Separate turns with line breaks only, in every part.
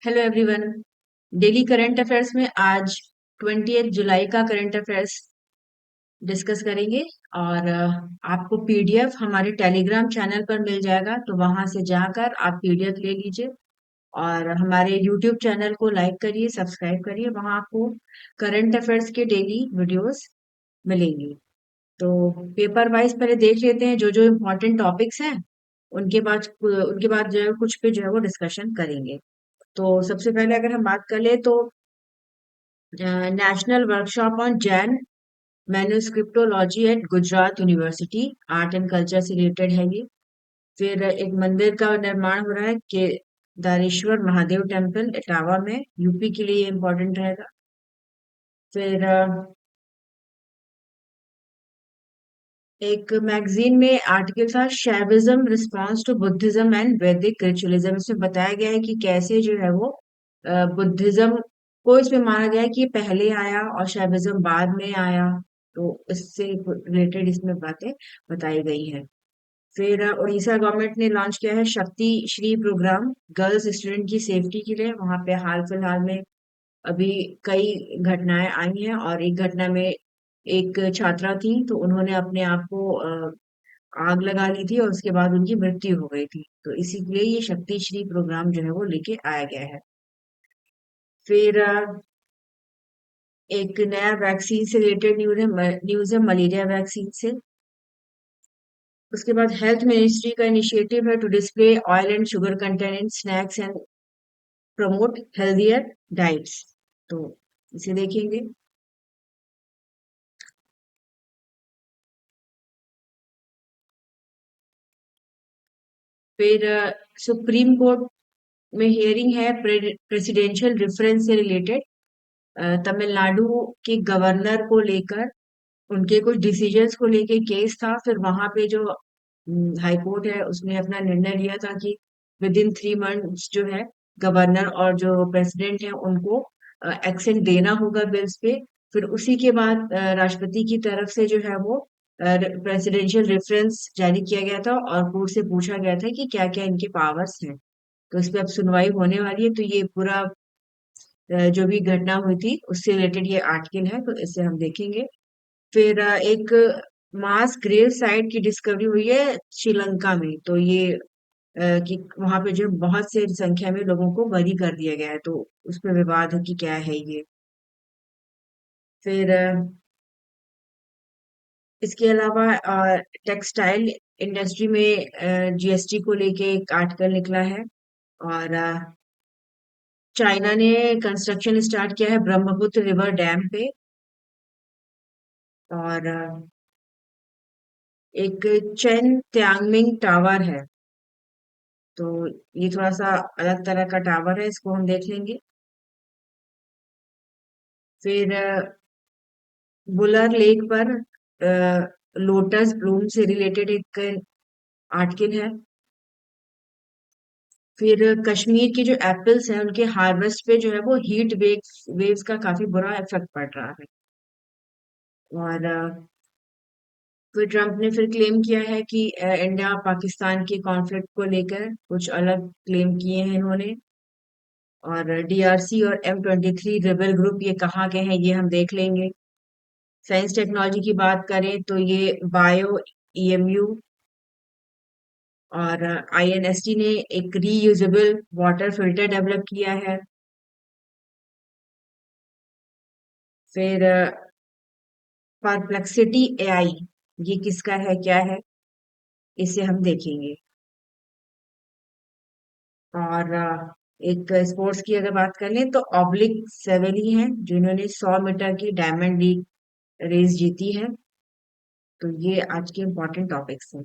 Hello everyone. Daily current affairs में आज 20 जुलाई का करंट अफेयर्स डिस्कस करेंगे। और आपको पीडीएफ हमारे टेलीग्राम चैनल पर मिल जाएगा, तो वहां से जाकर आप पीडीएफ ले लीजिए। और हमारे यूट्यूब चैनल को लाइक करिए, सब्सक्राइब करिए, वहां आपको करंट अफेयर्स के डेली वीडियोस मिलेंगी। तो पेपर वाइज पहले देख लेते हैं जो जो इम्पोर्टेंट टॉपिक्स हैं। उनके बाद जो है कुछ पे जो है वो डिस्कशन करेंगे। तो सबसे पहले अगर हम बात कर ले तो national workshop on Jain manuscriptology at Gujarat university, art and culture से रिलेटेड है ये। फिर एक मंदिर का निर्माण हो रहा है केदारेश्वर महादेव टेम्पल इटावा में, यूपी के लिए इम्पोर्टेंट रहेगा। फिर एक मैगजीन में आर्टिकल था Shaivism response to Buddhism and Vedic ritualism. इसमें बताया गया है कि कैसे जो है वो बुद्धिज्म को इसमें माना गया है कि ये पहले आया और शैविज्म बाद में आया। तो इससे रिलेटेड इसमें बातें बताई गई हैं। फिर उड़ीसा गवर्नमेंट ने लॉन्च किया है शक्ति श्री प्रोग्राम गर्ल्स स्टूडेंट की सेफ्टी के लिए। वहां पे हाल फिलहाल में अभी कई घटनाएं आई हैं, और एक घटना में एक छात्रा थी तो उन्होंने अपने आप को आग लगा ली थी और उसके बाद उनकी मृत्यु हो गई थी। तो इसी के लिए ये शक्ति श्री प्रोग्राम जो है वो लेके आया गया है। फिर एक नया वैक्सीन से रिलेटेड न्यूज है मलेरिया वैक्सीन से। उसके बाद हेल्थ मिनिस्ट्री का इनिशिएटिव है to display oil and sugar content in snacks and promote healthier diets. तो इसे देखेंगे। फिर सुप्रीम कोर्ट में हियरिंग है प्रेसिडेंशियल रेफरेंस से रिलेटेड। तमिलनाडु के गवर्नर को लेकर उनके कुछ डिसीजंस को लेके केस था। फिर वहां पे जो हाई कोर्ट है उसने अपना निर्णय लिया था कि विद इन 3 मंथ्स जो है गवर्नर और जो प्रेसिडेंट है उनको एक्सेंट देना होगा बिल्स पे। फिर उसी के बाद राष्ट्रपति की तरफ से जो है वो प्रेसिडेंशियल रेफरेंस जारी किया गया था और कोर्ट से पूछा गया था कि क्या क्या इनके पावर्स हैं। तो इस पे अब सुनवाई होने वाली है। तो ये पूरा जो भी घटना हुई थी उससे रिलेटेड ये आर्टिकल है, तो इसे हम देखेंगे। फिर एक मास ग्रेव साइट की डिस्कवरी हुई है श्रीलंका में। तो ये कि वहां पे जो बहुत से संख्या में लोगों को बरी कर दिया गया है, तो उस पर विवाद है कि क्या है ये। फिर इसके अलावा टेक्सटाइल इंडस्ट्री में जीएसटी को लेके एक आर्टिकल निकला है। और चाइना ने कंस्ट्रक्शन स्टार्ट किया है ब्रह्मपुत्र रिवर डैम पे। और एक चेन त्यागमिंग टावर है। तो ये थोड़ा सा अलग तरह का टावर है, इसको हम देख लेंगे। फिर बुलर लेक पर लोटस ब्लूम से रिलेटेड एक आर्टिकल है। फिर कश्मीर के जो एप्पल्स हैं उनके हार्वेस्ट पे जो है वो हीट वेव्स का काफी बुरा इफेक्ट पड़ रहा है। और फिर ट्रम्प ने फिर क्लेम किया है कि इंडिया पाकिस्तान के कॉन्फ्लिक्ट को लेकर कुछ अलग क्लेम किए हैं इन्होंने। और डीआरसी और M23 रेबल ग्रुप ये कहाँ के हैं ये हम देख लेंगे। साइंस टेक्नोलॉजी की बात करें तो ये बायो ईएमयू और आईएनएसटी ने एक रीयूजेबल वाटर फिल्टर डेवलप किया है। फिर परप्लेक्सिटी एआई ये किसका है क्या है इसे हम देखेंगे। और एक स्पोर्ट्स की अगर बात कर लें तो ऑब्लिक सेवेली हैं जिन्होंने 100 मीटर की डायमंड लीग रेस जीती है। तो ये आज के इम्पोर्टेंट टॉपिक्स हैं।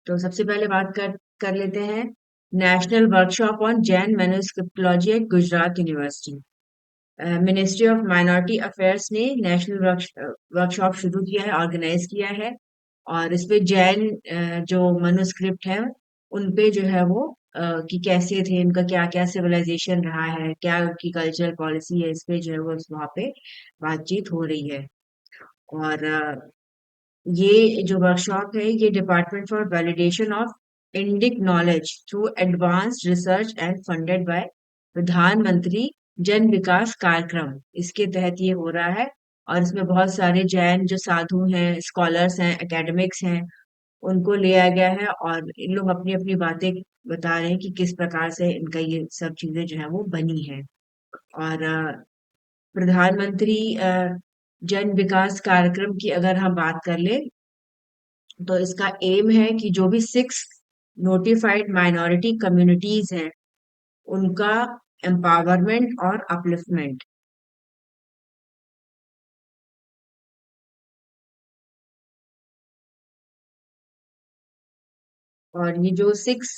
तो सबसे पहले बात कर लेते हैं national workshop on Jain manuscriptology at Gujarat university. Ministry of minority affairs ने नेशनल वर्कशॉप शुरू किया है, ऑर्गेनाइज किया है। और इस पे जैन जो मनुस्क्रिप्ट है उन पे जो है वो कि कैसे थे, इनका क्या क्या सिविलाइजेशन रहा है, क्या उनकी कल्चरल पॉलिसी है, इस पे जो है वो वहाँ पे बातचीत हो रही है। और ये जो वर्कशॉप है ये department for validation of Indic knowledge through advanced research and funded by प्रधानमंत्री जन विकास कार्यक्रम। इसके तहत ये हो रहा है और इसमें बहुत सारे जैन जो साधु हैं, स्कॉलर्स हैं, एकेडमिक्स हैं, उनको लिया गया है और इन लोग अपनी-अपनी बातें बता रहे हैं कि किस प्रकार से इनका ये सब चीज़ें जो है वो बनी हैं। और प्रधानमंत्री जन विकास कार्यक्रम की अगर हम बात कर लें, तो इसका एम है कि जो भी 6 नोटिफाइड माइनॉरिटी कम्युनिटीज़ हैं, उनका एम्पावरमेंट और अपलिफ्टमेंट। और ये जो 6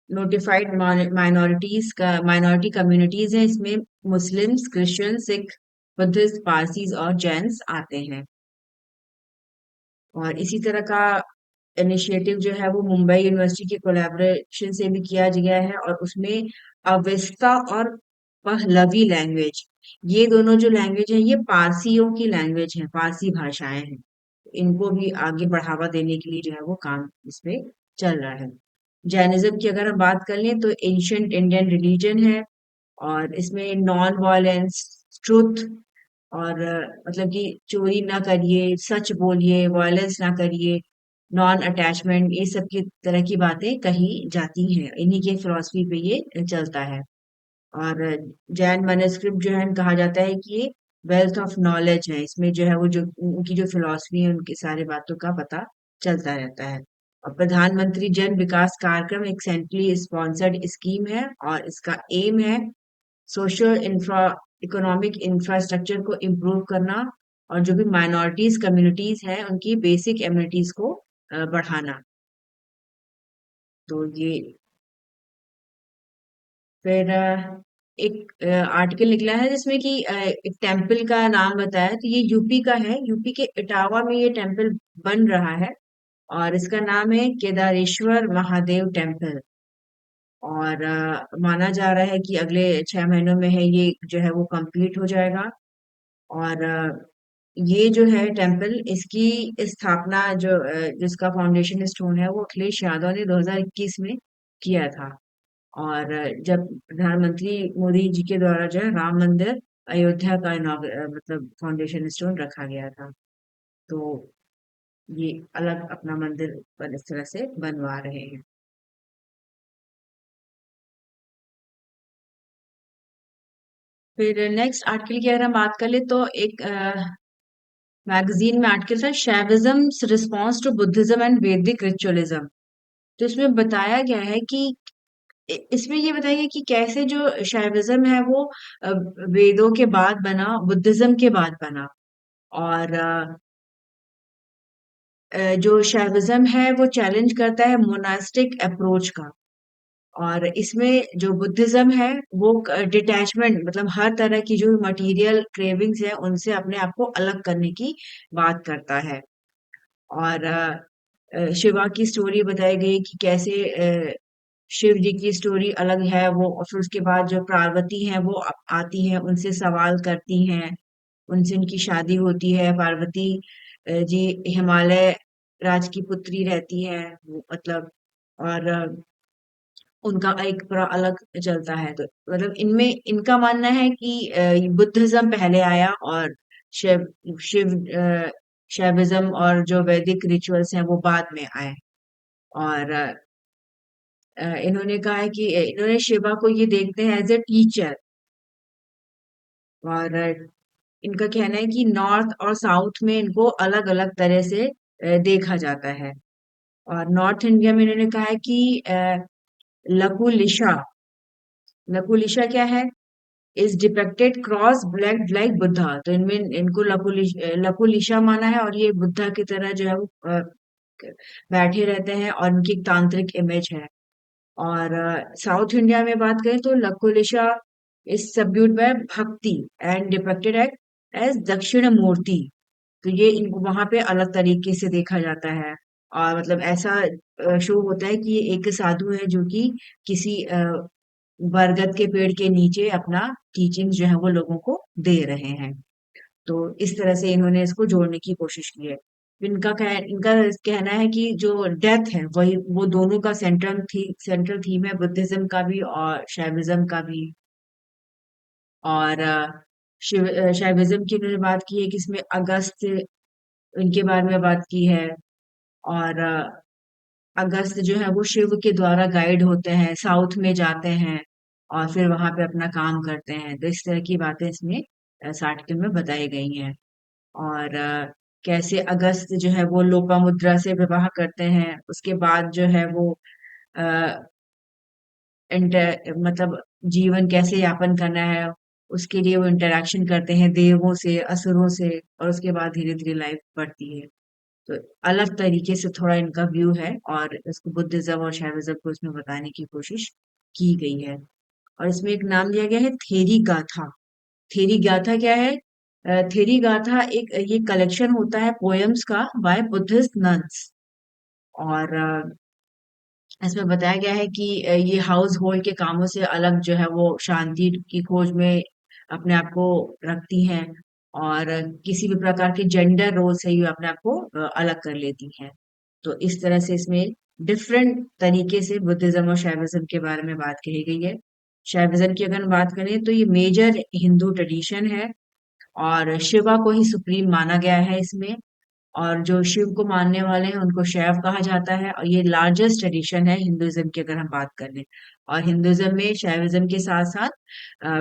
नोटिफाइड माइनॉरिटी कम्युनिटीज़ हैं, इसमें मुस्लिम्स, क्रिश्चियन, सिख, बुद्धिस्ट, पारसीज़ और जैन्स आते हैं। और इसी तरह का इनिशिएटिव जो है वो मुंबई यूनिवर्सिटी के कोलैबोरेशन से भी किया गया है और उसमें अवेस्ता और पहलवी लैंग्वेज, ये दोनों जो लैंग्वेज हैं ये पारसियों की लैंग्वेज हैं, पारसी भाषाएं हैं। इनको भी आगे बढ़ावा देने के लिए जो है वो काम इसमें चल रहा है। जैनिज्म की अगर हम बात कर लें तो एंशियंट इंडियन रिलीजन है और इसमें नॉन वायलेंस, ट्रुथ और मतलब कि चोरी ना करिए, सच बोलिए, वायलेंस ना करिए, नॉन अटैचमेंट, ये सब की तरह की बातें कही जाती हैं। इन्हीं के फिलॉसफी पे ये चलता है। और जैन मैन्युस्क्रिप्ट जो है कहा जाता है कि ये वेल्थ ऑफ नॉलेज है। इसमें जो है वो जो उनकी जो फिलॉसफी है उनकी सारी बातों का पता चलता रहता है। और प्रधानमंत्री जन विकास कार्यक्रम एक सेंट्रली स्पॉन्सर्ड स्कीम है और इसका एम है सोशल इकोनॉमिक इंफ्रास्ट्रक्चर को इम्प्रूव करना और जो भी माइनॉरिटीज कम्युनिटीज हैं उनकी बेसिक एमिनिटीज को बढ़ाना। तो ये फिर एक आर्टिकल निकला है जिसमें कि एक टेम्पल का नाम बताया है, तो ये यूपी का है। यूपी के इटावा में ये टेम्पल बन रहा है और इसका नाम है केदारेश्वर महादेव टेम्पल। और माना जा रहा है कि अगले 6 महीनों में है ये जो है वो कंप्लीट हो जाएगा। और ये जो है टेम्पल इसकी स्थापना जिसका फाउंडेशन स्टोन है वो अखिलेश यादव ने 2021 में किया था। और जब प्रधानमंत्री मोदी जी के द्वारा जो है राम मंदिर अयोध्या का मतलब फाउंडेशन स्टोन रखा गया था। तो ये अलग अपना मंदिर इस तरह से बनवा रहे हैं। फिर नेक्स्ट आर्टिकल की अगर हम बात कर ले तो एक मैगजीन में आर्टिकल था Shaivism response to Buddhism and Vedic ritualism. तो इसमें बताया गया है कि इसमें ये बताया गया कि कैसे जो शैविज्म है वो अ, वेदों के बाद बना, बुद्धिज्म के बाद बना। और जो शैविज्म है वो चैलेंज करता है मोनास्टिक अप्रोच का। और इसमें जो बुद्धिज्म है वो डिटैचमेंट मतलब हर तरह की जो मटेरियल क्रेविंग्स है उनसे अपने आप को अलग करने की बात करता है। और शिवा की स्टोरी बताई गई कि कैसे शिव जी की स्टोरी अलग है वो, और फिर उसके बाद जो पार्वती हैं वो आती हैं, उनसे सवाल करती हैं, उनसे उनकी शादी होती है। पार्वती जी हिमालय राज की पुत्री रहती हैं, मतलब। और उनका एक पूरा अलग चलता है। तो मतलब इनमें इनका मानना है कि बुद्धिज्म पहले आया और शिव शिव शैविज्म और जो वैदिक रिचुअल्स हैं वो बाद में आए। और इन्होंने कहा है कि इन्होंने शिवा को ये देखते हैं एज ए टीचर। और इनका कहना है कि नॉर्थ और साउथ में इनको अलग अलग तरह से देखा जाता है। और नॉर्थ इंडिया में इन्होंने कहा है कि लघु लिशा, लघु लिशा क्या है, is depicted cross black like Buddha. तो इनमें इनको लकुलिशा माना है और ये बुद्धा की तरह जो है वो बैठे रहते हैं और इनकी एक तांत्रिक इमेज है। और साउथ इंडिया में बात करें तो लकुलिशा इज सबड्यूड बाय भक्ति एंड डिपिक्टेड एज दक्षिण मूर्ति। तो ये इनको वहां पे अलग तरीके से देखा जाता है। और मतलब ऐसा शो होता है कि ये एक साधु है जो कि किसी बरगद के पेड़ के नीचे अपना टीचिंग जो है वो लोगों को दे रहे हैं। तो इस तरह से इन्होंने इसको जोड़ने की कोशिश की है। इनका कहना है कि जो डेथ है वही वो दोनों का सेंट्रल थीम है, बुद्धिज्म का भी और शैविज्म का भी। और शैविज्म की उन्होंने बात की है कि इसमें अगस्त इनके बारे में बात की है। और अगस्त जो है वो शिव के द्वारा गाइड होते हैं, साउथ में जाते हैं और फिर वहां पे अपना काम करते हैं। तो इस तरह की बातें इसमें इस आर्टिकल में बताई गई हैं। और कैसे अगस्त जो है वो लोपामुद्रा से विवाह करते हैं, उसके बाद जो है वो आ, मतलब जीवन कैसे यापन करना है उसके लिए वो इंटरेक्शन करते हैं देवों से, असुरों से, और उसके बाद धीरे धीरे लाइफ बढ़ती है। तो अलग तरीके से थोड़ा इनका व्यू है और इसको बुद्धिज्म और शैविज्म को इसमें बताने की कोशिश की गई है। और इसमें एक नाम दिया गया है थेरी गाथा। थेरी गाथा क्या है? थेरी गाथा एक ये कलेक्शन होता है पोएम्स का बाय बुद्धिस्ट नन्स। और इसमें बताया गया है कि ये हाउस होल्ड के कामों से अलग जो है वो शांति की खोज में अपने आप को रखती हैं। और किसी भी प्रकार के जेंडर रोल से ये अपने आप को अलग कर लेती हैं। तो इस तरह से इसमें डिफरेंट तरीके से बुद्धिज्म और शैविज्म के बारे में बात कही गई है। शैविज्म की अगर हम बात करें तो ये मेजर हिंदू ट्रेडिशन है और शिवा को ही सुप्रीम माना गया है इसमें। और जो शिव को मानने वाले हैं उनको शैव कहा जाता है और ये लार्जेस्ट ट्रेडिशन है हिंदुइज्म की अगर हम बात कर लें। और हिंदुइज्म में शैविज्म के साथ साथ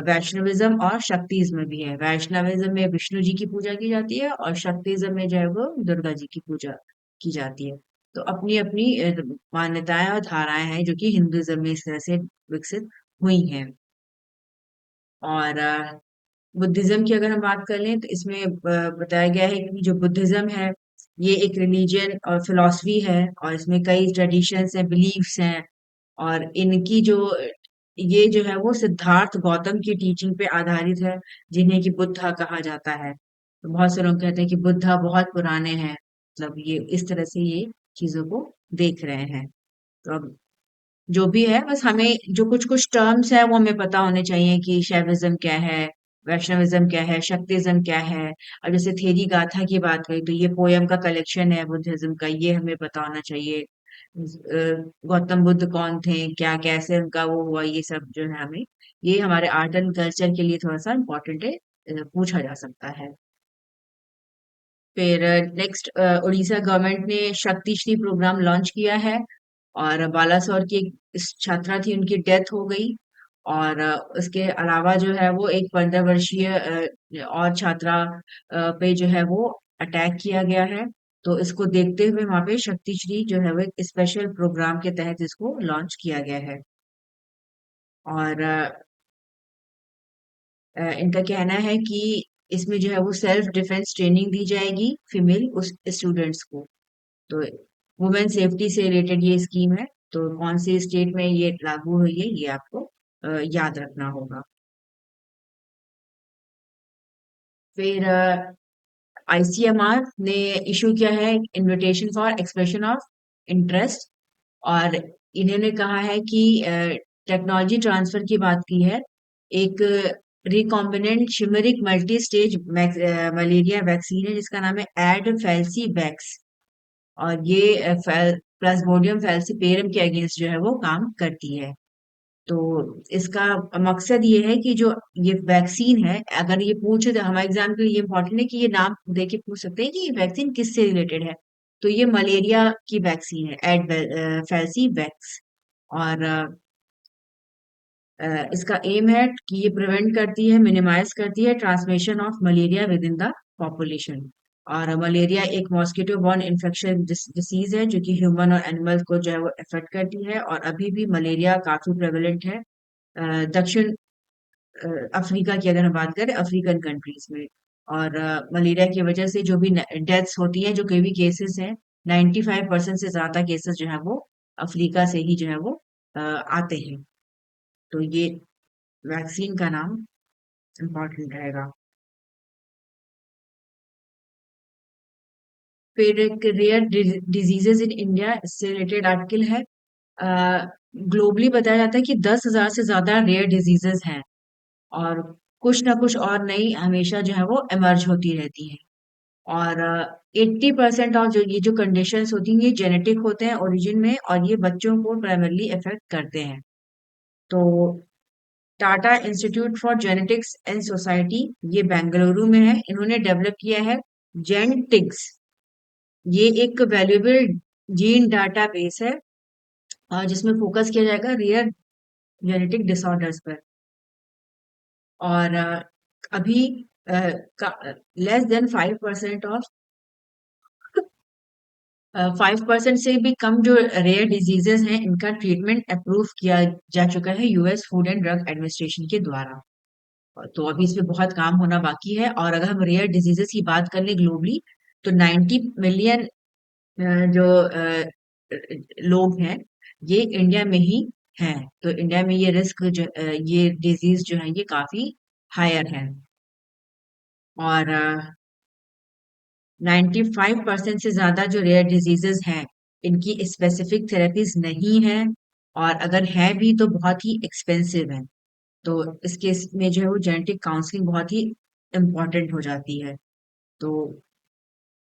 वैष्णविज्म और शक्तिज्म भी है। वैष्णविज्म में विष्णु जी की पूजा की जाती है और शक्तिज्म में जो है वो दुर्गा जी की पूजा की जाती है। तो अपनी अपनी मान्यताएं और धाराएं हैं जो कि हिंदुइज्म में इस तरह से विकसित हुई हैं। और बुद्धिज्म की अगर हम बात कर लें तो इसमें बताया गया है कि जो बुद्धिज्म है ये एक रिलीजन और फिलॉसफी है और इसमें कई ट्रेडिशंस हैं, बिलीफ्स हैं। और इनकी जो ये जो है वो सिद्धार्थ गौतम की टीचिंग पे आधारित है, जिन्हें कि बुद्धा कहा जाता है। तो बहुत से लोग कहते हैं कि बुद्धा बहुत पुराने हैं, मतलब ये इस तरह से ये चीजों को देख रहे हैं। तो अब जो भी है बस हमें जो कुछ कुछ टर्म्स है वो हमें पता होने चाहिए कि शैविज्म क्या है, वैष्णविज्म क्या है, शक्तिज्म क्या है। और जैसे थेरी गाथा की बात करी तो ये पोयम का कलेक्शन है बुद्धिज्म का, ये हमें पता होना चाहिए। गौतम बुद्ध कौन थे, क्या कैसे उनका वो हुआ, ये सब जो है हमें ये हमारे आर्ट एंड कल्चर के लिए थोड़ा सा इम्पोर्टेंट है, पूछा जा सकता है। फिर नेक्स्ट उड़ीसा गवर्नमेंट ने शक्तिश्री प्रोग्राम लॉन्च किया है। और बालासोर की एक छात्रा थी उनकी डेथ हो गई। और उसके अलावा जो है वो एक 15 वर्षीय और छात्रा पे जो है वो अटैक किया गया है। तो इसको देखते हुए वहां पे शक्तिश्री जो है वो एक स्पेशल प्रोग्राम के तहत इसको लॉन्च किया गया है। और इनका कहना है कि इसमें जो है वो सेल्फ डिफेंस ट्रेनिंग दी जाएगी फीमेल उस स्टूडेंट्स को। तो वुमेन सेफ्टी से रिलेटेड ये स्कीम है। तो कौन सी स्टेट में ये लागू हुई है ये आपको याद रखना होगा। फिर आईसीएमआर ने इशू किया है invitation for expression of interest. और इन्होंने कहा है कि टेक्नोलॉजी ट्रांसफर की बात की है। एक recombinant chimeric multi stage malaria vaccine है जिसका नाम है एड फैल्सी वैक्स। और ये प्लाज्मोडियम फैल्सीपेरम के अगेंस्ट जो है वो काम करती है। तो इसका मकसद ये है कि जो ये वैक्सीन है, अगर ये पूछे तो हमारे एग्जाम के लिए ये इंपॉर्टेंट है कि ये नाम दे के पूछ सकते हैं कि ये वैक्सीन किससे रिलेटेड है। तो ये मलेरिया की वैक्सीन है, एड फैल्सी वैक्स। और इसका एम है कि ये प्रिवेंट करती है, मिनिमाइज करती है transmission of malaria with in the population. और मलेरिया एक मॉस्किटो बॉर्न इन्फेक्शन डिसीज है जो कि ह्यूमन और एनिमल को जो है वो अफेक्ट करती है। और अभी भी मलेरिया काफी प्रेवलेंट है दक्षिण अफ्रीका की अगर हम बात करें अफ्रीकन कंट्रीज में। और मलेरिया की वजह से जो भी डेथ्स होती हैं, जो कोई भी केसेस हैं, 95% से ज्यादा केसेस जो है वो अफ्रीका से ही जो है वो आते हैं। तो ये वैक्सीन का नाम इम्पोर्टेंट रहेगा। फिर एक रेयर डिजीजेस इन इंडिया इससे रिलेटेड आर्टिकल है। ग्लोबली बताया जाता है कि 10,000 से ज्यादा रेयर डिजीजेस हैं और कुछ ना कुछ और नई हमेशा जो है वो इमर्ज होती रहती है। और 80% ऑफ जो ये जो कंडीशंस होती हैं ये जेनेटिक होते हैं ओरिजिन में, और ये बच्चों को प्राइमरली इफेक्ट करते हैं। तो Tata institute for genetics and society, ये बेंगलुरु में है, इन्होंने डेवलप किया है जेनटिक्स। ये एक वैल्यूएबल जीन डाटाबेस है जिसमें फोकस किया जाएगा रेयर जेनेटिक डिसऑर्डर्स पर। और अभी लेस देन 5% ऑफ 5% से भी कम जो रेयर डिजीजेस हैं इनका ट्रीटमेंट अप्रूव किया जा चुका है US food and drug administration के द्वारा। तो अभी इसमें बहुत काम होना बाकी है। और अगर हम रेयर डिजीजेस की बात कर लें ग्लोबली, तो 90 मिलियन जो लोग हैं ये इंडिया में ही हैं। तो इंडिया में ये रिस्क जो ये डिजीज जो है ये काफी हायर है। और 95% से ज्यादा जो रेयर डिजीजेस हैं इनकी स्पेसिफिक थेरेपीज नहीं है, और अगर है भी तो बहुत ही एक्सपेंसिव है। तो इस केस में जो है वो जेनेटिक काउंसलिंग बहुत ही इम्पोर्टेंट हो जाती है। तो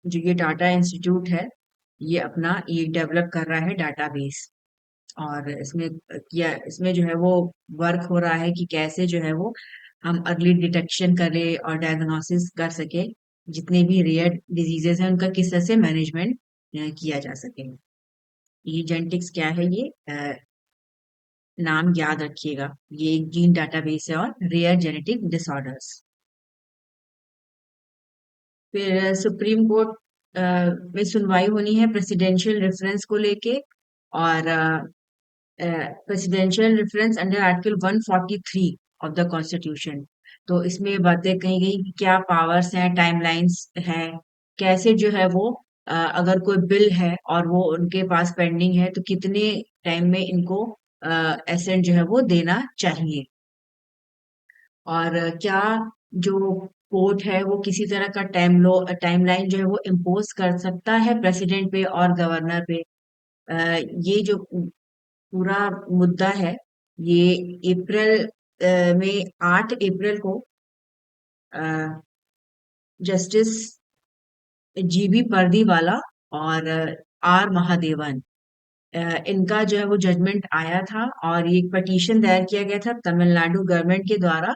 जो ये टाटा इंस्टीट्यूट है ये अपना ये डेवलप कर रहा है डाटाबेस, और इसमें जो है वो वर्क हो रहा है कि कैसे जो है वो हम अर्ली डिटेक्शन करें और डायग्नोसिस कर सके, जितने भी रेयर डिजीजेस हैं उनका किस तरह से मैनेजमेंट किया जा सके। ये जेनेटिक्स क्या है, ये नाम याद रखिएगा। ये एक जीन डाटाबेस है और रेयर जेनेटिक डिसऑर्डर्स। फिर सुप्रीम कोर्ट में सुनवाई होनी है प्रेसिडेंशियल रेफरेंस को लेके। और presidential reference under article 143 of the constitution. तो इसमें बातें कही गई कि क्या पावर्स हैं, टाइमलाइंस हैं, कैसे जो है वो अगर कोई बिल है और वो उनके पास पेंडिंग है तो कितने टाइम में इनको एसेंट जो है वो देना चाहिए। और क्या जो कोर्ट है वो किसी तरह का टाइमलाइन जो है वो इम्पोज कर सकता है प्रेसिडेंट पे और गवर्नर पे। ये जो पूरा मुद्दा है ये अप्रैल में 8 अप्रैल को जस्टिस जीबी पर्दीवाला और आर महादेवन, इनका जो है वो जजमेंट आया था, और ये एक पटिशन दायर किया गया था तमिलनाडु गवर्नमेंट के द्वारा,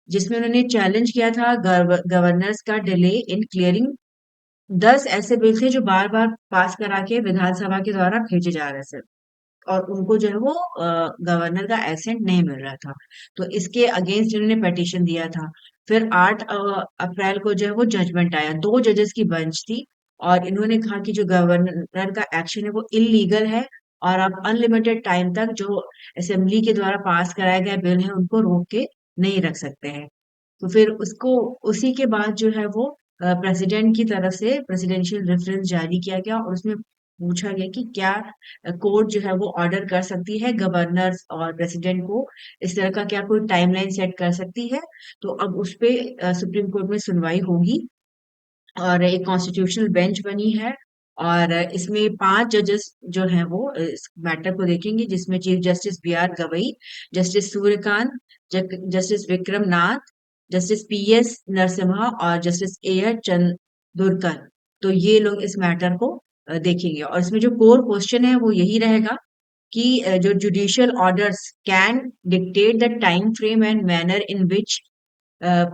जिसमें उन्होंने चैलेंज किया था गवर्नर्स का डिले इन क्लियरिंग 10 ऐसे बिल थे जो बार बार पास करा के विधानसभा के द्वारा भेजे जा रहे थे, और उनको जो है वो गवर्नर का एसेंट नहीं मिल रहा था। तो इसके अगेंस्ट इन्होंने पिटीशन दिया था। फिर 8 अप्रैल को जो है वो जजमेंट आया, 2 जजेस की बेंच थी, और इन्होंने कहा कि जो गवर्नर का एक्शन है वो इलीगल है, और आप अनलिमिटेड टाइम तक जो असेंबली के द्वारा पास कराए गए बिल है उनको रोक के नहीं रख सकते हैं। तो फिर उसको उसी के बाद जो है वो प्रेसिडेंट की तरफ से प्रेसिडेंशियल रेफरेंस जारी किया गया, और उसमें पूछा गया कि क्या कोर्ट जो है वो ऑर्डर कर सकती है गवर्नर और प्रेसिडेंट को, इस तरह का क्या कोई टाइमलाइन सेट कर सकती है। तो अब उस पे सुप्रीम कोर्ट में सुनवाई होगी, और एक कॉन्स्टिट्यूशनल बेंच बनी है, और इसमें 5 जजेस जो हैं वो इस मैटर को देखेंगे, जिसमें chief justice B R Gavai, justice Suryakant, justice Vikram Nath, justice P S Narasimha और जस्टिस ए आर चंदुरकर। तो ये लोग इस मैटर को देखेंगे, और इसमें जो कोर क्वेश्चन है वो यही रहेगा कि जो judicial orders can dictate the time frame and manner in which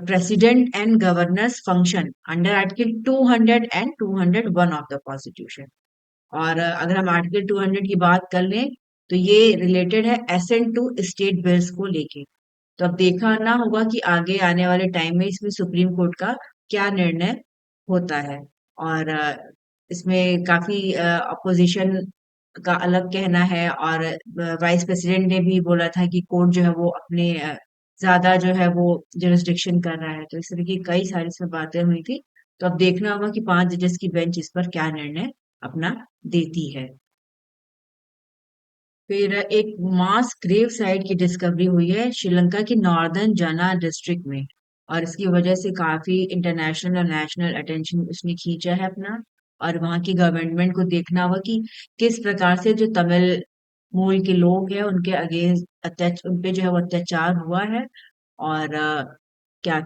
president and governors function under article 200 and 201 of the constitution। और अगर हम आर्टिकल 200 की बात कर लें तो ये रिलेटेड है एसेंट टू स्टेट बिल्स को लेके। तो अब देखा ना होगा कि आगे आने वाले टाइम में इसमें सुप्रीम कोर्ट का क्या निर्णय होता है। और इसमें काफी अपोजिशन का अलग कहना है, और वाइस प्रेसिडेंट ने भी बोला था कि कोर्ट जो है वो अपने ज्यादा जो है वो जुरिस्डिक्शन कर रहा है। तो इस तरह की कई सारी इसमें बातें हुई थी। तो अब देखना होगा कि 5 जजेस की बेंच इस पर क्या निर्णय अपना देती है। फिर एक मास ग्रेव साइट की डिस्कवरी हुई है श्रीलंका की नॉर्दर्न जना डिस्ट्रिक्ट में, और इसकी वजह से काफी इंटरनेशनल और नेशनल अटेंशन उसने खींचा है अपना। और वहां की गवर्नमेंट को देखना होगा कि किस प्रकार से जो तमिल मूल के लोग हैं उनके अगेंस्ट उनपे जो है वो अत्याचार हुआ है, और क्या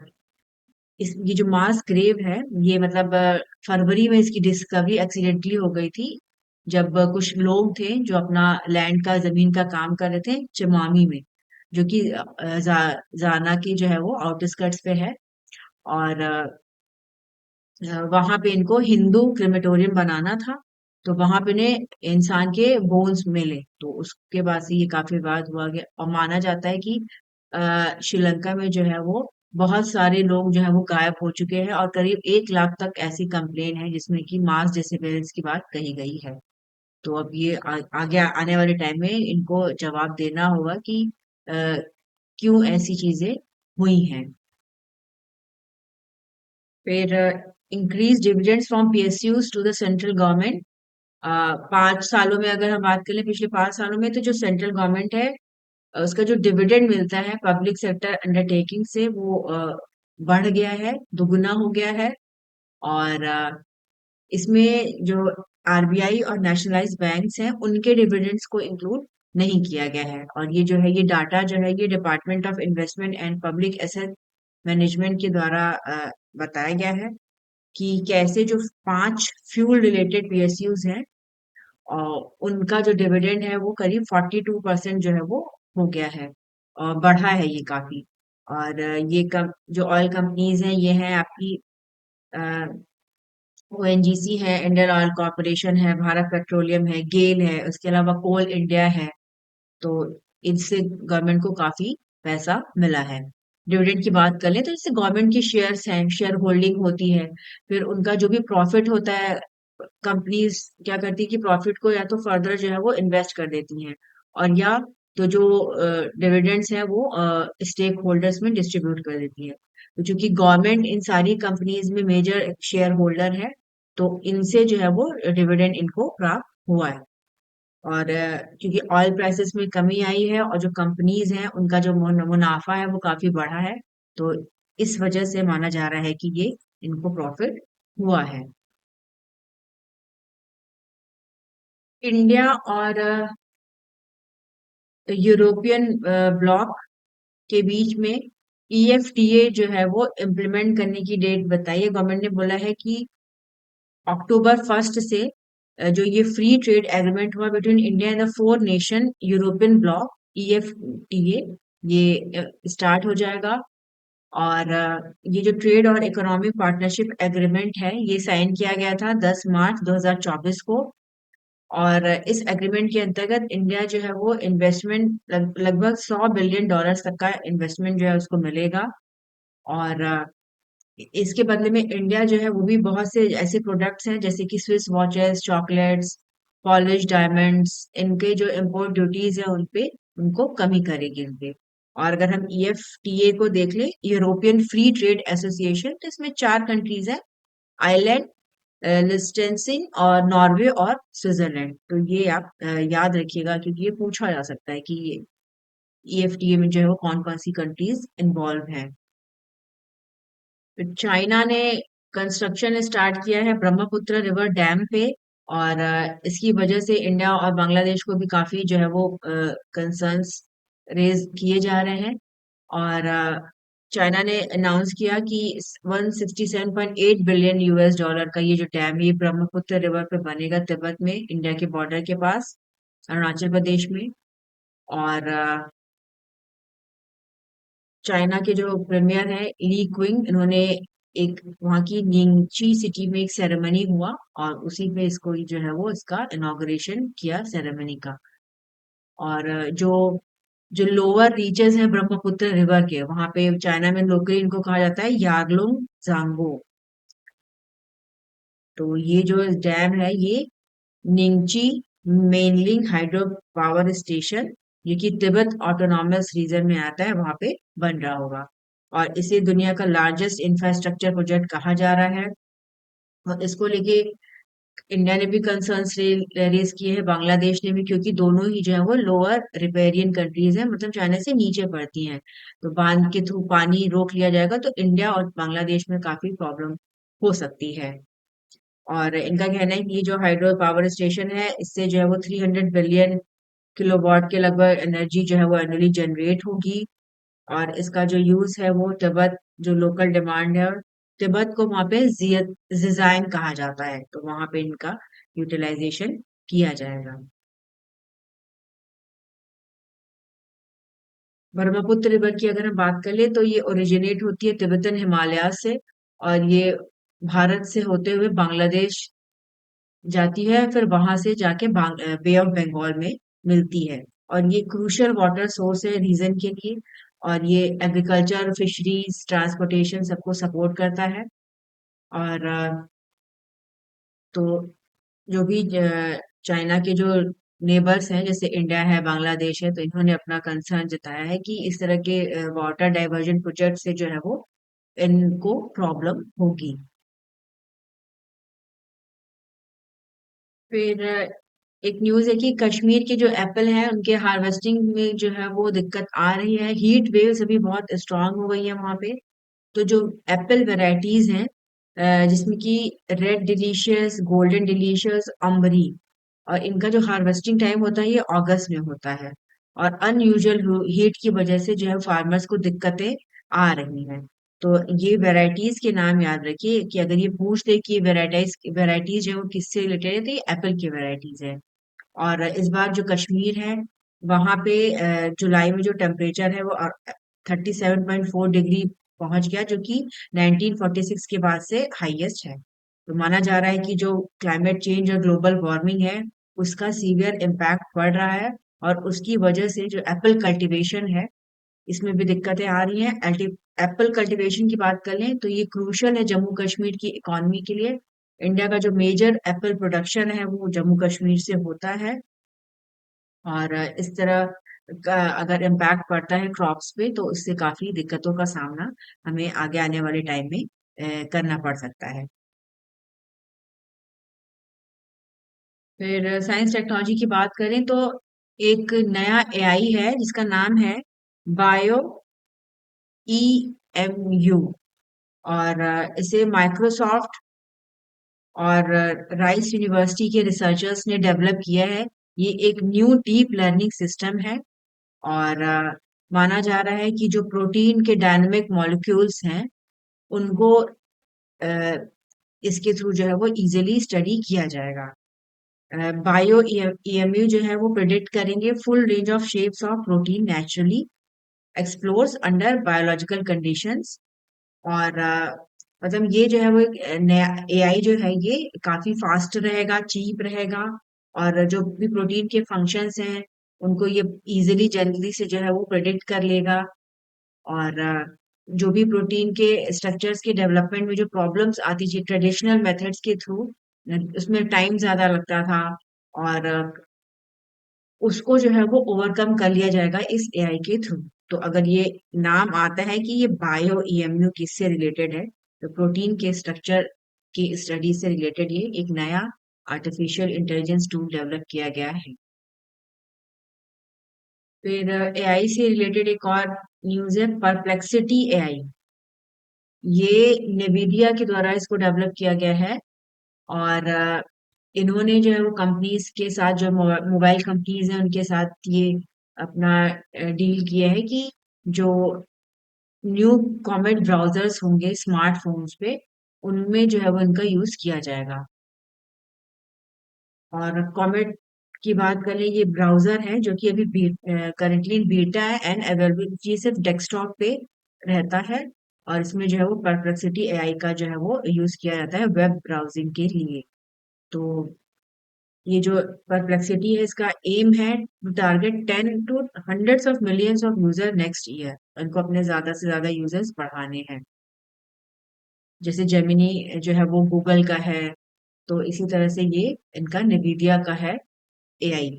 ये जो मास ग्रेव है, ये मतलब फरवरी में इसकी डिस्कवरी एक्सीडेंटली हो गई थी, जब कुछ लोग थे जो अपना लैंड का जमीन का काम कर रहे थे चिमामी में, जो कि जाना की जो है वो आउटस्कर्ट्स पे है। और वहां पे इनको हिंदू क्रिमेटोरियम बनाना था, तो वहां पे ने इंसान के बोन्स मिले, तो उसके बाद से ये काफी विवाद हुआ गया और माना जाता है कि श्रीलंका में जो है वो बहुत सारे लोग जो है वो गायब हो चुके हैं और करीब 1 लाख तक ऐसी कंप्लेन है जिसमें कि मास डिसअपेयरेंस की बात कही गई है। तो अब ये आगे आने वाले टाइम में इनको जवाब देना होगा कि अ, क्यों ऐसी चीजें हुई हैं। फिर increase dividends from PSUs to the central government. 5 सालों में अगर हम बात करें, पिछले 5 सालों में तो जो सेंट्रल गवर्नमेंट है, उसका जो डिविडेंड मिलता है पब्लिक सेक्टर अंडरटेकिंग से वो बढ़ गया है, दुगुना हो गया है। और इसमें जो आरबीआई और नेशनलाइज्ड बैंक्स हैं उनके डिविडेंड्स को इंक्लूड नहीं किया गया है। और ये जो है ये डाटा जो है ये department of investment and public asset management के द्वारा बताया गया है कि कैसे जो 5 फ्यूल रिलेटेड पीएसयूज हैं और उनका जो डिविडेंड है वो करीब 42% जो है वो हो गया है और बढ़ा है ये काफी। और ये जो ऑयल कंपनीज हैं ये हैं आपकी ओएनजीसी है, इंडियन ऑयल कॉरपोरेशन है, भारत पेट्रोलियम है, गेल है, उसके अलावा कोल इंडिया है। तो इनसे गवर्नमेंट को काफी पैसा मिला है। डिविडेंड की बात कर ले तो इससे गवर्नमेंट की शेयर्स हैं, शेयर होल्डिंग होती है। फिर उनका जो भी प्रॉफिट होता है, कंपनीज क्या करती है कि प्रॉफिट को या तो फर्दर जो है वो इन्वेस्ट कर देती हैं, और या तो जो डिविडेंड्स हैं वो स्टेक होल्डर्स में डिस्ट्रीब्यूट कर देती है। तो चूंकि गवर्नमेंट इन सारी कंपनीज में मेजर शेयर होल्डर है, तो इनसे जो है वो डिविडेंड इनको प्राप्त हुआ है। और क्योंकि ऑयल प्राइसेस में कमी आई है और जो कंपनीज हैं उनका जो मुनाफा है वो काफी बढ़ा है, तो इस वजह से माना जा रहा है कि ये इनको प्रॉफिट हुआ है। इंडिया और यूरोपियन ब्लॉक के बीच में ईएफटीए जो है वो इम्प्लीमेंट करने की डेट बताई है। गवर्नमेंट ने बोला है कि अक्टूबर 1 से जो ये फ्री ट्रेड एग्रीमेंट हुआ between India and the 4 nation European block EFTA, ये स्टार्ट हो जाएगा। और ये जो ट्रेड और इकोनॉमिक पार्टनरशिप एग्रीमेंट है ये साइन किया गया था 10 मार्च 2024 को। और इस एग्रीमेंट के अंतर्गत इंडिया जो है वो इन्वेस्टमेंट लगभग $100 बिलियन तक का इन्वेस्टमेंट जो है उसको मिलेगा। और इसके बदले में इंडिया जो है वो भी बहुत से ऐसे प्रोडक्ट्स हैं जैसे कि Swiss watches, chocolates, polish diamonds, इनके जो इम्पोर्ट ड्यूटीज है उनपे उनको कमी करेगी इनपे। और अगर हम ईएफटीए को देख ले, यूरोपियन फ्री ट्रेड एसोसिएशन, तो इसमें 4 कंट्रीज है, आयरलैंड, लिस्टेनसिंग और नॉर्वे और स्विट्जरलैंड। तो ये आप याद रखिएगा क्योंकि ये पूछा जा सकता है कि ये ईएफटीए में जो है वो कौन कौन सी कंट्रीज इन्वॉल्व हैं। चाइना ने कंस्ट्रक्शन स्टार्ट किया है ब्रह्मपुत्र रिवर डैम पे। और इसकी वजह से इंडिया और बांग्लादेश को भी काफी जो है वो कंसर्न्स रेज किए जा रहे हैं। और चाइना ने अनाउंस किया कि 167.8 बिलियन US डॉलर का ये जो डैम है ये ब्रह्मपुत्र रिवर पे बनेगा, तिब्बत में, इंडिया के बॉर्डर के पास, अरुणाचल प्रदेश में। और चाइना के जो प्रीमियर है ली क्विंग, इन्होंने एक वहां की निंगची सिटी में एक सेरेमनी हुआ और उसी पे इसको जो है वो इसका इनॉग्रेशन किया सेरेमनी का। और जो लोअर रीचेस हैं ब्रह्मपुत्र रिवर के, वहां पे चाइना में लोकली इनको कहा जाता है यारलुंग जांगबो। तो ये जो डैम है ये निंगची मेनलिंग हाइड्रो पावर स्टेशन, जो कि तिब्बत ऑटोनॉमस रीजन में आता है, वहां पे बन रहा होगा। और इसे दुनिया का लार्जेस्ट इंफ्रास्ट्रक्चर प्रोजेक्ट कहा जा रहा है। और इसको लेके इंडिया ने भी कंसर्न्स रेज किए हैं, बांग्लादेश ने भी, क्योंकि दोनों ही जो है वो लोअर रिपेरियन कंट्रीज हैं, मतलब चाइना से नीचे पड़ती हैं। तो बांध के थ्रू पानी रोक लिया जाएगा तो इंडिया और बांग्लादेश में काफी प्रॉब्लम हो सकती है। और इनका कहना है कि ये जो हाइड्रो पावर स्टेशन है इससे जो है वो 300 बिलियन किलोवाट के लगभग एनर्जी जो है वो एनुअली जनरेट होगी। और इसका जो यूज है वो तिब्बत जो लोकल डिमांड है, और तिब्बत को वहाँ पे जिजाइन कहा जाता है, तो वहाँ पे इनका यूटिलाइजेशन किया जाएगा। ब्रह्मपुत्र रिवर की अगर हम बात कर ले तो ये ओरिजिनेट होती है तिब्बतन हिमालय से, और ये भारत से होते हुए बांग्लादेश जाती है, फिर वहां से जाके बे ऑफ बंगाल में मिलती है। और ये क्रूशियल वाटर सोर्स है रीजन के लिए, और ये एग्रीकल्चर, फिशरीज, ट्रांसपोर्टेशन सबको सपोर्ट करता है। और तो जो भी चाइना के जो नेबर्स हैं, जैसे इंडिया है, बांग्लादेश है, तो इन्होंने अपना कंसर्न जताया है कि इस तरह के वाटर डाइवर्जन प्रोजेक्ट से जो है वो इनको प्रॉब्लम होगी। फिर एक न्यूज़ है कि कश्मीर के जो एप्पल हैं उनके हार्वेस्टिंग में जो है वो दिक्कत आ रही है। हीट वेव्स अभी बहुत स्ट्रांग हो गई है वहां पे। तो जो एप्पल वेराइटीज हैं, जिसमें कि red delicious, golden delicious, ambery, और इनका जो हार्वेस्टिंग टाइम होता है ये अगस्त में होता है। और अनयूजुअल हीट की वजह से जो है फार्मर्स को दिक्कतें आ रही हैं। तो ये वेराइटीज के नाम याद रखिए, कि अगर ये पूछ दे कि वेराइटीज वेराइटीज जो है वो किससे रिलेटेड है, तो ये एप्पल की वेराइटीज है। और इस बार जो कश्मीर है वहां पे जुलाई में जो टेम्परेचर है वो 37.4 डिग्री पहुंच गया, जो कि 1946 के बाद से हाईएस्ट है। तो माना जा रहा है कि जो क्लाइमेट चेंज और ग्लोबल वार्मिंग है उसका सीवियर इम्पैक्ट पड़ रहा है, और उसकी वजह से जो एप्पल कल्टीवेशन है इसमें भी दिक्कतें आ रही हैं। एप्पल कल्टीवेशन की बात कर लें तो ये क्रूशल है जम्मू कश्मीर की इकोनॉमी के लिए। इंडिया का जो मेजर एप्पल प्रोडक्शन है वो जम्मू कश्मीर से होता है। और इस तरह का अगर इम्पैक्ट पड़ता है क्रॉप्स पे तो इससे काफी दिक्कतों का सामना हमें आगे आने वाले टाइम में करना पड़ सकता है। फिर साइंस टेक्नोलॉजी की बात करें तो एक नया एआई है जिसका नाम है बायो ईएमयू। और इसे माइक्रोसॉफ्ट और राइस यूनिवर्सिटी के रिसर्चर्स ने डेवलप किया है। ये एक न्यू डीप लर्निंग सिस्टम है। और माना जा रहा है कि जो प्रोटीन के डायनामिक मॉलिक्यूल्स हैं उनको अ, इसके थ्रू जो है वो इजीली स्टडी किया जाएगा। बायो ईएमयू जो है वो प्रिडिक्ट करेंगे full range of shapes of protein naturally explores under biological conditions. और मतलब ये जो है वो एक नया एआई जो है ये काफी फास्ट रहेगा, चीप रहेगा, और जो भी प्रोटीन के फंक्शंस हैं उनको ये इजीली जल्दी से जो है वो प्रिडिक्ट कर लेगा। और जो भी प्रोटीन के स्ट्रक्चर्स के डेवलपमेंट में जो प्रॉब्लम्स आती थी ट्रेडिशनल मेथड्स के थ्रू, उसमें टाइम ज्यादा लगता था, और उसको जो है वो ओवरकम कर लिया जाएगा इस एआई के थ्रू। तो अगर ये नाम आता है कि ये बायो ईएमयू किससे रिलेटेड है, तो प्रोटीन के स्ट्रक्चर की स्टडी से रिलेटेड ये एक नया आर्टिफिशियल इंटेलिजेंस टूल डेवलप किया गया है। फिर एआई से रिलेटेड एक और न्यूज है, परप्लेक्सिटी एआई। ये नेविडिया के द्वारा इसको डेवलप किया गया है। और इन्होंने जो है वो कंपनीज के साथ, जो मोबाइल कंपनीज हैं उनके साथ ये अपना डील किया है कि जो न्यू कॉमेट ब्राउजर्स होंगे स्मार्टफोन्स पे उनमें जो है वो इनका यूज किया जाएगा। और कॉमेट की बात करें, ये ब्राउजर है जो कि अभी करंटली बीटा है एंड अवेलेबल, ये सिर्फ डेस्कटॉप पे रहता है। और इसमें जो है वो परप्लेक्सिटी एआई का जो है वो यूज किया जाता है वेब ब्राउजिंग के लिए। तो ये जो परप्लेक्सिटी है इसका एम है to target 10 to 100 of millions of user next year. इनको अपने ज्यादा से ज्यादा यूजर्स बढ़ाने हैं। जैसे जेमिनी जो है वो गूगल का है, तो इसी तरह से ये इनका निविडिया का है एआई।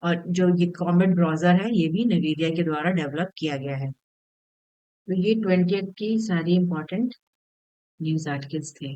और जो ये कॉमेट ब्राउजर है ये भी निविडिया के द्वारा डेवलप किया गया है। तो ये 20th की सारी इंपॉर्टेंट न्यूज आर्टिकल्स थे।